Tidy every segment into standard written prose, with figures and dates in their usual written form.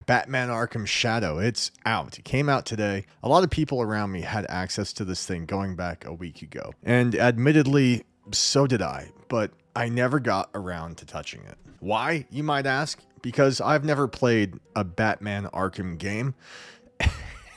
Batman Arkham Shadow, it's out. It came out today. A lot of people around me had access to this thing going back a week ago. And admittedly, so did I, but I never got around to touching it. Why, you might ask? Because I've never played a Batman Arkham game.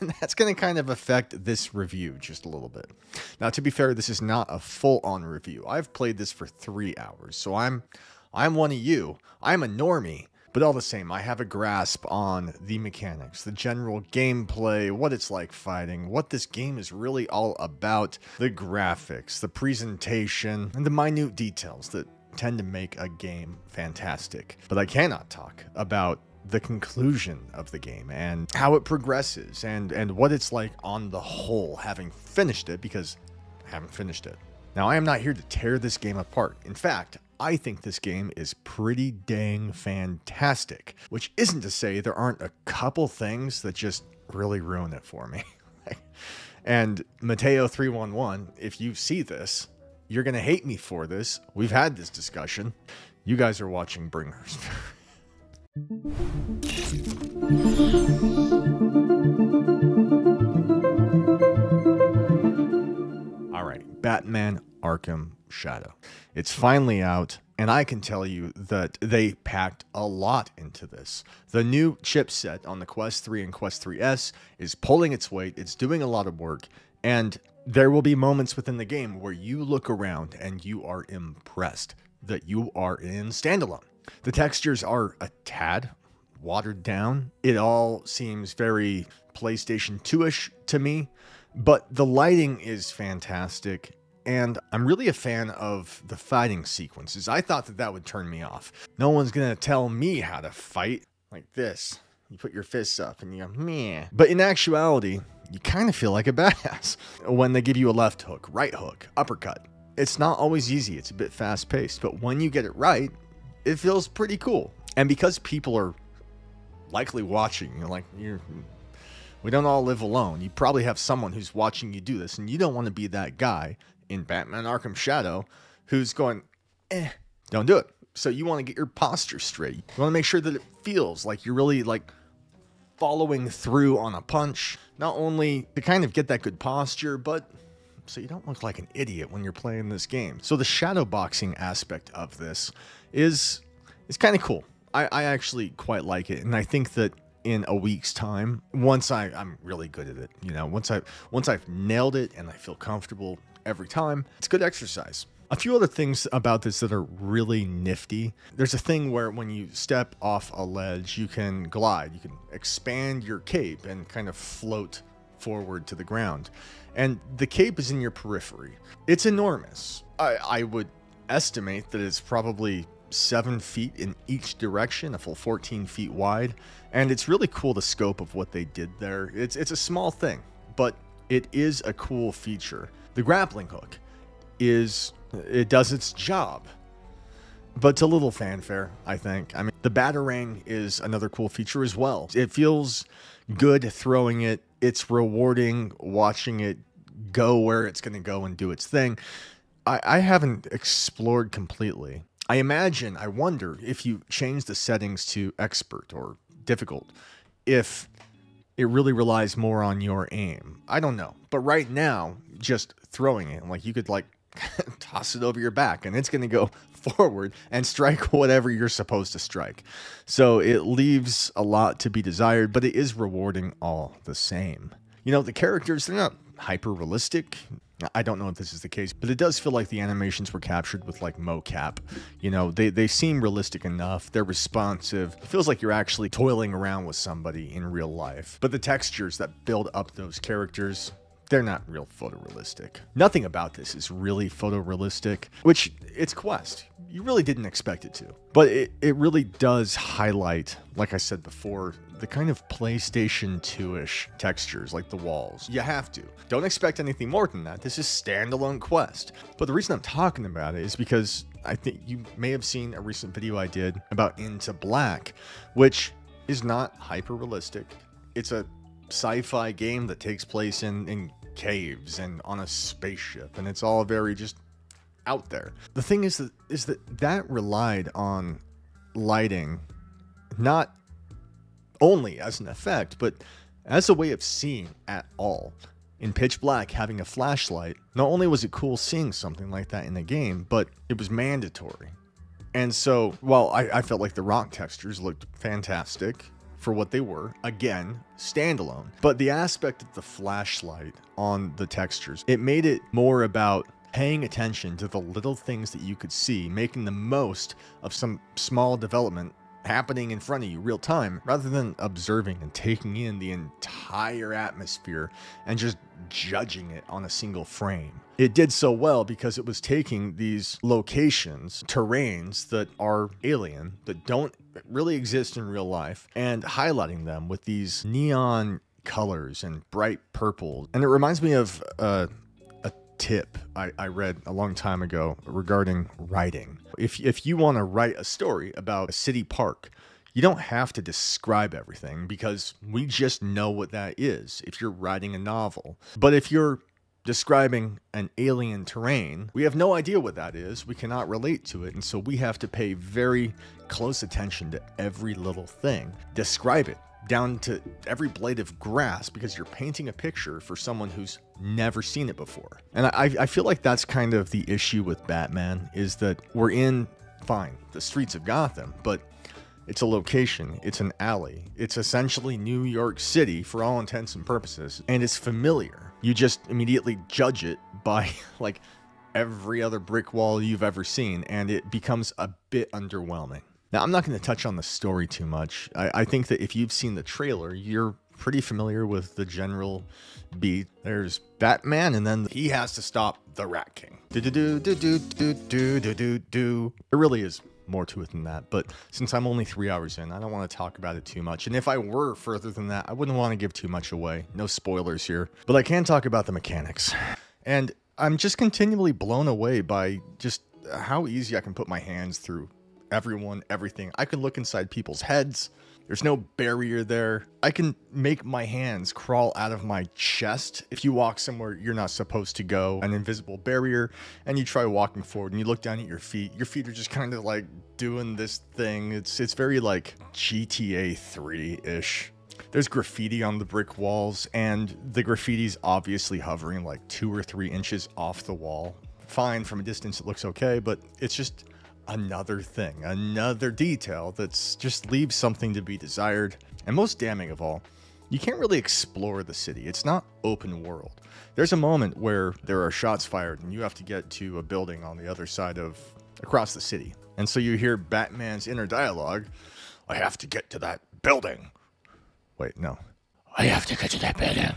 And that's going to kind of affect this review just a little bit. Now, to be fair, this is not a full-on review. I've played this for 3 hours, so I'm one of you. I'm a normie. But all the same, I have a grasp on the mechanics, the general gameplay, what it's like fighting, what this game is really all about, the graphics, the presentation, and the minute details that tend to make a game fantastic. But I cannot talk about the conclusion of the game and how it progresses and what it's like on the whole, having finished it, because I haven't finished it. Now, I am not here to tear this game apart. In fact, I think this game is pretty dang fantastic, which isn't to say there aren't a couple things that just really ruin it for me. And Mateo311, if you see this, you're going to hate me for this. We've had this discussion. You guys are watching Bringers. All right, Batman Arkham Shadow. It's finally out, and I can tell you that they packed a lot into this. The new chipset on the Quest 3 and Quest 3S is pulling its weight, it's doing a lot of work, and there will be moments within the game where you look around and you are impressed that you are in standalone. The textures are a tad watered down. It all seems very PlayStation 2-ish to me, but the lighting is fantastic. And I'm really a fan of the fighting sequences. I thought that would turn me off. No one's gonna tell me how to fight like this. You put your fists up and you go, meh. But in actuality, you kind of feel like a badass when they give you a left hook, right hook, uppercut. It's not always easy. It's a bit fast paced, but when you get it right, it feels pretty cool. And because people are likely watching, we don't all live alone. You probably have someone who's watching you do this, and you don't want to be that guy in Batman Arkham Shadow who's going, don't do it. So you want to get your posture straight. You want to make sure that it feels like you're really following through on a punch. Not only to kind of get that good posture, but so you don't look like an idiot when you're playing this game. So the shadow boxing aspect of this is kind of cool. I actually quite like it, and I think that in a week's time, once I'm really good at it, once I've nailed it and I feel comfortable every time, it's good exercise. A few other things about this that are really nifty. There's a thing where when you step off a ledge, you can glide, you can expand your cape and kind of float forward to the ground. And the cape is in your periphery. It's enormous. I would estimate that it's probably 7 feet in each direction, a full 14 feet wide. And it's really cool, the scope of what they did there. It's a small thing, but it is a cool feature. The grappling hook it does its job, but it's a little fanfare, I think. I mean, the batarang is another cool feature as well. It feels good throwing it. It's rewarding watching it go where it's going to go and do its thing. I haven't explored completely. I wonder if you change the settings to expert or difficult, if it really relies more on your aim. I don't know. But right now, just throwing it, you could toss it over your back and it's going to go forward and strike whatever you're supposed to strike. So it leaves a lot to be desired, but it is rewarding all the same. The characters, they're not hyper realistic. I don't know if this is the case, but it does feel like the animations were captured with mocap. They seem realistic enough. They're responsive. It feels like you're actually toiling around with somebody in real life. But the textures that build up those characters, they're not real photorealistic. Nothing about this is really photorealistic, which it's Quest. You really didn't expect it to. But it really does highlight, like I said before, the kind of PlayStation 2-ish textures, like the walls. You have to. Don't expect anything more than that. This is standalone Quest. But the reason I'm talking about it is because I think you may have seen a recent video I did about Into Black, which is not hyper-realistic. It's a sci-fi game that takes place in caves and on a spaceship, and it's all very just out there. The thing is that relied on lighting, not only as an effect, but as a way of seeing at all. In pitch black, having a flashlight, not only was it cool seeing something like that in the game, but it was mandatory. And so, while I felt like the rock textures looked fantastic for what they were, again, standalone, but the aspect of the flashlight on the textures, it made it more about paying attention to the little things that you could see, making the most of some small development happening in front of you real time, rather than observing and taking in the entire atmosphere and just judging it on a single frame. It did so well because it was taking these locations, terrains that are alien, that don't really exist in real life, and highlighting them with these neon colors and bright purple. And it reminds me of a tip I read a long time ago regarding writing. If you want to write a story about a city park, you don't have to describe everything because we just know what that is if you're writing a novel. But if you're describing an alien terrain, we have no idea what that is. We cannot relate to it. And so we have to pay very close attention to every little thing. Describe it down to every blade of grass because you're painting a picture for someone who's never seen it before. And I feel like that's kind of the issue with Batman, is that we're in, fine, the streets of Gotham, but it's a location, it's an alley, it's essentially New York City for all intents and purposes, and it's familiar. You just immediately judge it by like every other brick wall you've ever seen, and it becomes a bit underwhelming. Now, I'm not going to touch on the story too much. I think that if you've seen the trailer, you're pretty familiar with the general beat. There's Batman, and then he has to stop the Rat King. There really is more to it than that, but since I'm only 3 hours in, I don't want to talk about it too much. And if I were further than that, I wouldn't want to give too much away. No spoilers here, but I can talk about the mechanics. And I'm just continually blown away by just how easy I can put my hands through everyone, everything. I can look inside people's heads. There's no barrier there. I can make my hands crawl out of my chest. If you walk somewhere you're not supposed to go, an invisible barrier, and you try walking forward and you look down at your feet are just kind of like doing this thing. It's very like GTA 3-ish. There's graffiti on the brick walls, and the graffiti's obviously hovering like 2 or 3 inches off the wall. Fine, from a distance it looks okay, but it's just another thing, another detail that's just leaves something to be desired. And most damning of all, you can't really explore the city. It's not open world. There's a moment where there are shots fired and you have to get to a building on the other side of across the city. And so you hear Batman's inner dialogue, I have to get to that building. Wait, no. I have to get to that building.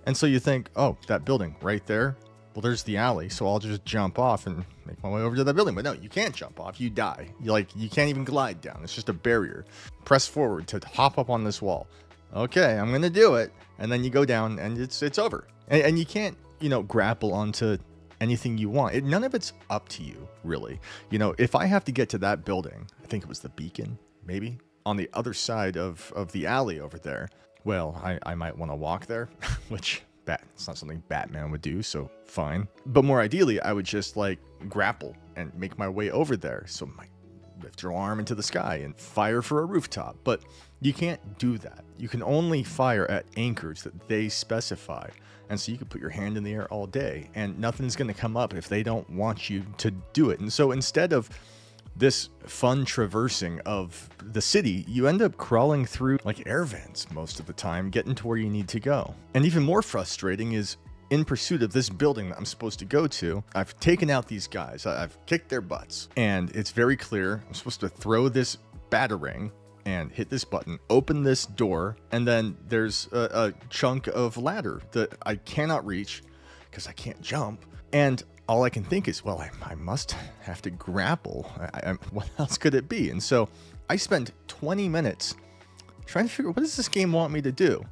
And so you think, oh, that building right there? Well, there's the alley, so I'll just jump off and make my way over to that building. But no, you can't jump off. You die. You can't even glide down. It's just a barrier. Press forward to hop up on this wall. Okay, I'm going to do it. And then you go down and it's over. And you can't, grapple onto anything you want. None of it's up to you, really. If I have to get to that building, I think it was the Beacon, maybe, on the other side of the alley over there. Well, I might want to walk there, which... it's not something Batman would do, so fine. But more ideally, I would just grapple and make my way over there. So lift your arm into the sky and fire for a rooftop. But you can't do that. You can only fire at anchors that they specify. And so you could put your hand in the air all day and nothing's going to come up if they don't want you to do it. And so instead of this fun traversing of the city, you end up crawling through air vents most of the time, getting to where you need to go. And even more frustrating is in pursuit of this building that I'm supposed to go to, I've taken out these guys, I've kicked their butts, and it's very clear I'm supposed to throw this batarang and hit this button, open this door, and then there's a chunk of ladder that I cannot reach because I can't jump. And all I can think is, well, I must have to grapple. What else could it be? And so I spent 20 minutes trying to figure out, what does this game want me to do?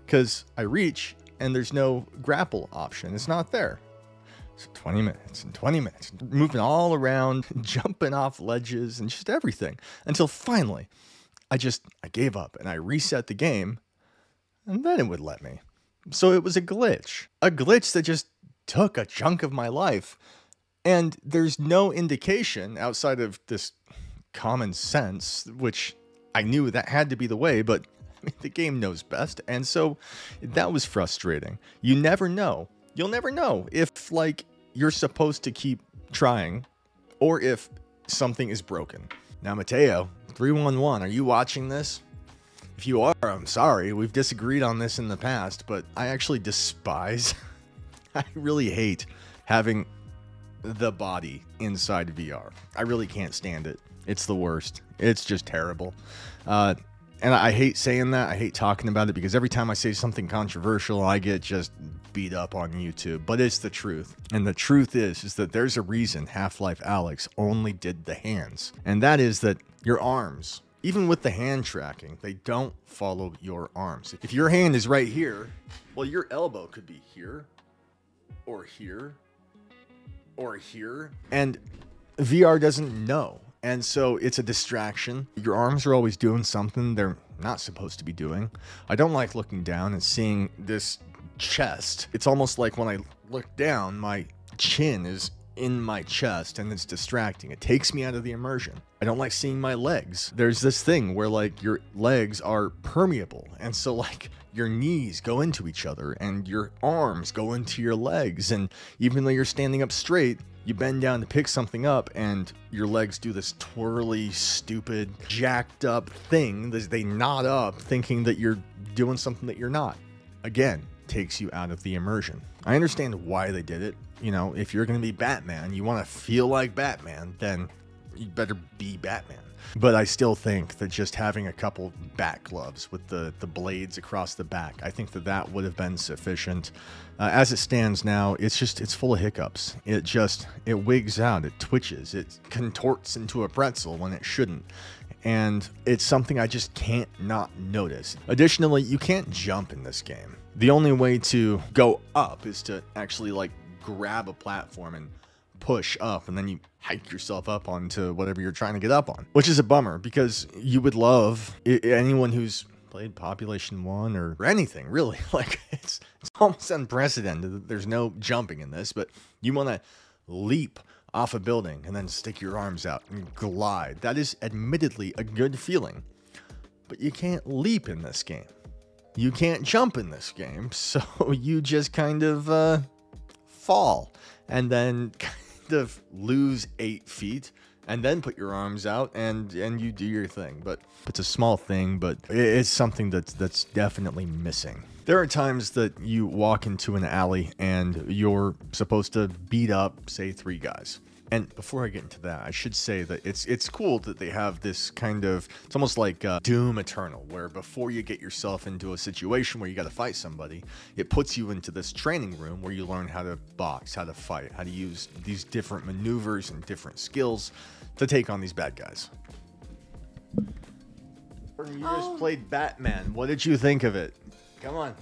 Because I reach and there's no grapple option. It's not there. So 20 minutes and 20 minutes, moving all around, jumping off ledges and just everything. Until finally, I gave up and I reset the game and then it would let me. So it was a glitch that just took a chunk of my life, and there's no indication outside of this common sense, which I knew that had to be the way, but The game knows best. And so that was frustrating. You never know. You'll never know if, like, you're supposed to keep trying or if something is broken. Now, Mateo, 311, are you watching this? If you are, I'm sorry. We've disagreed on this in the past, but I actually despise, I really hate having the body inside VR. I really can't stand it. It's the worst. It's just terrible. And I hate saying that. I hate talking about it because every time I say something controversial, I get just beat up on YouTube. But it's the truth. And the truth is that there's a reason Half-Life Alyx only did the hands. And that is that your arms, even with the hand tracking, they don't follow your arms. If your hand is right here, well, your elbow could be here or here or here. And VR doesn't know. And so it's a distraction. Your arms are always doing something they're not supposed to be doing. I don't like looking down and seeing this chest. It's almost like when I look down, my chin is in my chest and it's distracting. It takes me out of the immersion. I don't like seeing my legs. There's this thing where like your legs are permeable. And so like your knees go into each other and your arms go into your legs. And even though you're standing up straight, you bend down to pick something up and your legs do this twirly, stupid, jacked up thing. They knot up thinking that you're doing something that you're not. Again, takes you out of the immersion. I understand why they did it. You know, if you're going to be Batman, you want to feel like Batman, then you better be Batman. But I still think that just having a couple back gloves with the blades across the back, I think that would have been sufficient. As it stands now, it's full of hiccups. It wigs out, it twitches, it contorts into a pretzel when it shouldn't. And it's something I just can't not notice. Additionally, you can't jump in this game. The only way to go up is to actually like grab a platform and push up, and then you hike yourself up onto whatever you're trying to get up on, which is a bummer because you would love anyone who's played Population 1 or anything really, like it's almost unprecedented that there's no jumping in this, but you want to leap off a building and then stick your arms out and glide. That is admittedly a good feeling, but you can't leap in this game. You can't jump in this game, so you just kind of fall and then of lose 8 feet and then put your arms out and you do your thing. But it's a small thing, but it's something that's definitely missing. There are times that you walk into an alley and you're supposed to beat up, say, 3 guys. And before I get into that, I should say that it's cool that they have this kind of, it's almost like Doom Eternal, where before you get yourself into a situation where you got to fight somebody, it puts you into this training room where you learn how to box, how to fight, how to use these different maneuvers and different skills to take on these bad guys. You just played Batman. What did you think of it? Come on.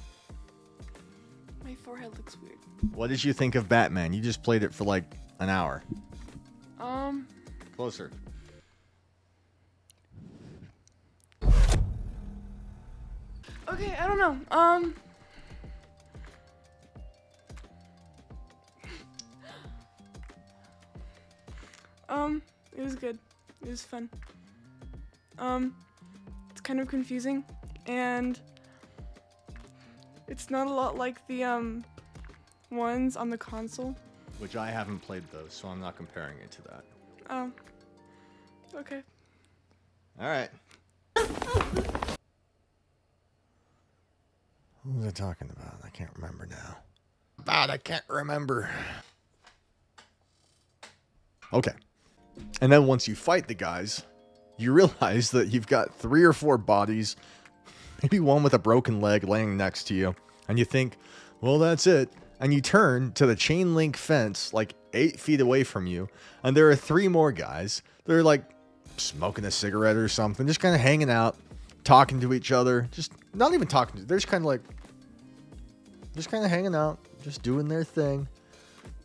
My forehead looks weird. What did you think of Batman? You just played it for like an hour. Closer. Okay, I don't know. It was good. It was fun. It's kind of confusing, and it's not a lot like the ones on the console. Which I haven't played those, so I'm not comparing it to that. Oh. Okay. All right. What was I talking about? I can't remember now. I can't remember. Okay. And then once you fight the guys, you realize that you've got 3 or 4 bodies, maybe one with a broken leg laying next to you, and you think, well, that's it. And you turn to the chain link fence like 8 feet away from you, and there are 3 more guys. They're like smoking a cigarette or something, just kind of hanging out, talking to each other, just not even talking. They're just kind of like, just kind of hanging out, just doing their thing.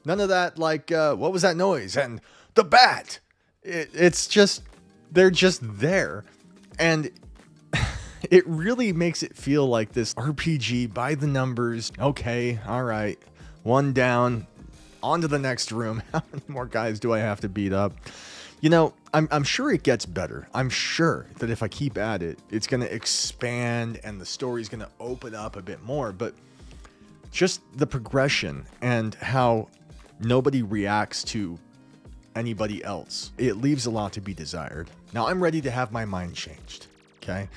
None of that like, what was that noise? And the bat. It's just, they're just there. And it really makes it feel like this RPG by the numbers. Okay, all right. 1 down, on to the next room. How many more guys do I have to beat up? You know, I'm sure it gets better. I'm sure that if I keep at it, it's going to expand and the story's going to open up a bit more. But just the progression and how nobody reacts to anybody else, it leaves a lot to be desired. Now, I'm ready to have my mind changed, okay?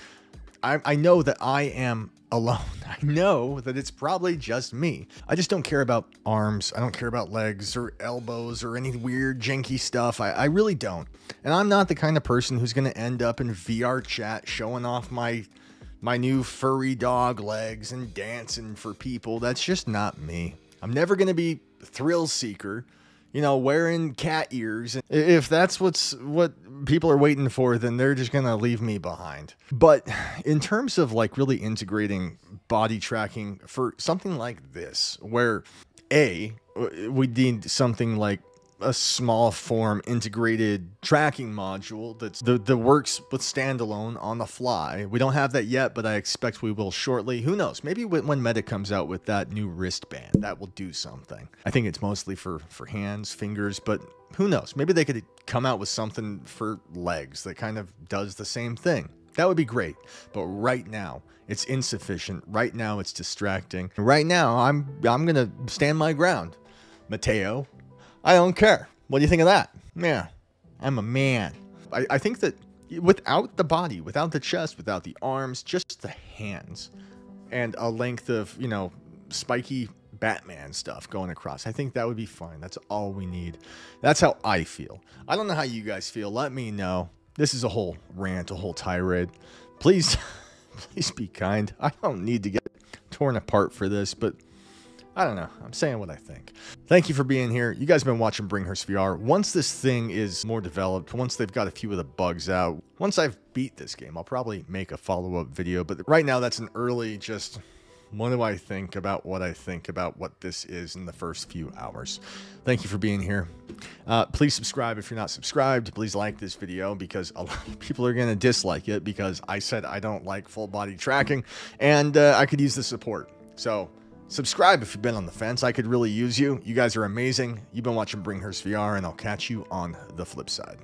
I know that I am alone. I know that it's probably just me. I just don't care about arms. I don't care about legs or elbows or any weird janky stuff. I really don't. And I'm not the kind of person who's going to end up in VR chat showing off my new furry dog legs and dancing for people. That's just not me. I'm never going to be a thrill seeker, you know, wearing cat ears. If that's what people are waiting for, then they're just going to leave me behind. But in terms of like really integrating body tracking for something like this, where we need something like a small form integrated tracking module that works with standalone on the fly. We don't have that yet, but I expect we will shortly. Who knows? Maybe when Meta comes out with that new wristband, that will do something. I think it's mostly for hands, fingers, but who knows? Maybe they could come out with something for legs that kind of does the same thing. That would be great. But right now, it's insufficient. Right now, it's distracting. Right now, I'm going to stand my ground. Mateo, I don't care. What do you think of that? Yeah, I'm a man. I think that without the body, without the chest, without the arms, just the hands and a length of, you know, spiky Batman stuff going across, I think that would be fine. That's all we need. That's how I feel. I don't know how you guys feel. Let me know. This is a whole rant, a whole tirade. Please, please be kind. I don't need to get torn apart for this, but I don't know. I'm saying what I think. Thank you for being here. You guys have been watching Bringhurst VR. Once this thing is more developed, once they've got a few of the bugs out, once I've beat this game, I'll probably make a follow-up video. But right now, that's an early just, what do I think about what I think about what this is in the first few hours. Thank you for being here. Please subscribe if you're not subscribed. Please like this video because a lot of people are going to dislike it because I said I don't like full body tracking and I could use the support. So subscribe if you've been on the fence. I could really use you. You guys are amazing. You've been watching Bringhurst VR, and I'll catch you on the flip side.